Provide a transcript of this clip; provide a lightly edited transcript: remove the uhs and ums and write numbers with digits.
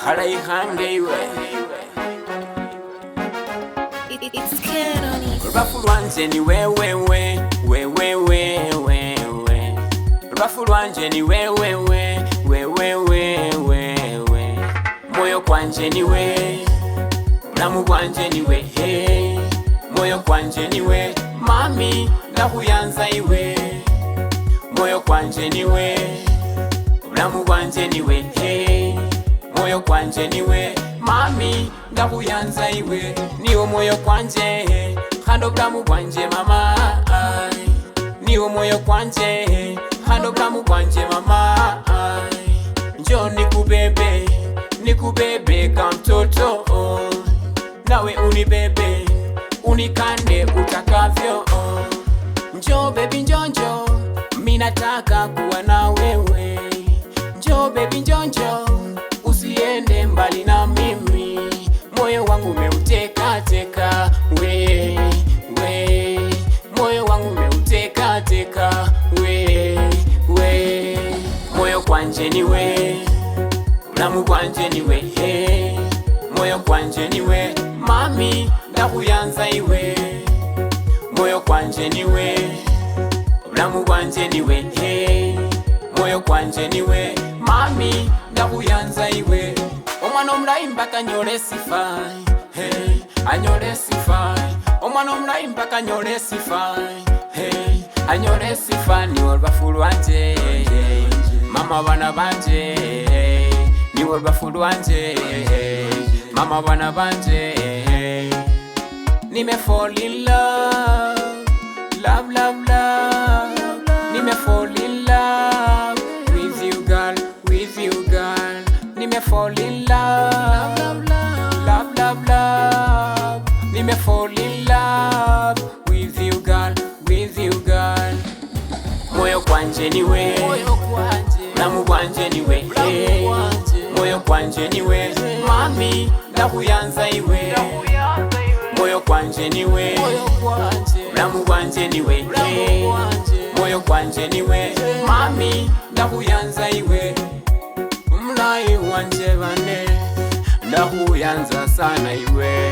Kalayihange iwe It's Kenoni. Rubafu lwanje ni wewe Rubafu lwanje ni wewe Moyo kwanje niwe Mulamu bwanje niwe Moyo kwanje niwe Mami ndakuyanza iwe Moyo kwanje niwe Mulamu bwanje niwe Moyo kwanje niwe Mami ndakuyanza iwe Niwo moyo kwanje Hando bulamu bwanje mama Niwo moyo kwanje Hando bulamu bwanje mama Njoo nikubebe kama mtoto Nawe unibebe unikande utakavyo Njoo baby njoo minataka kuwa na wewe Njoo baby njoo usiende mbali na mimi Moyo wangu umeuteka teka we Moyo wangu umeuteka teka we Moyo kwanje niwe Mulamu bwanje niwe Moyo kwanje niwe Mami ndakuyanza iwe Moyo kwanje niwe Mulamu bwanje niwe Moyo kwanje niwe Mami ndakuyanza iwe Omwana omulayi mpaka anyole sifai anyole sifai Omwana omulayi mpaka anyole sifai anyole sifai Niwe rubafu lwanje Mama bana banje Niwe rubafu lwanje Mama bana banje Nime fall in love Love Nime fall in love With you girl Nime fall in love Love Nime fall in love With you girl Moyo kwanje niwe Mulamu bwanje niwe Moyo kwanje niwe Mami ndakuyanza iwe Moyo kwanje niwe Mulamu bwanje niwe Moyo kwanje niwe Mami ndakuyanza iwe Mulayi wanje bane ndakuyanza sana iwe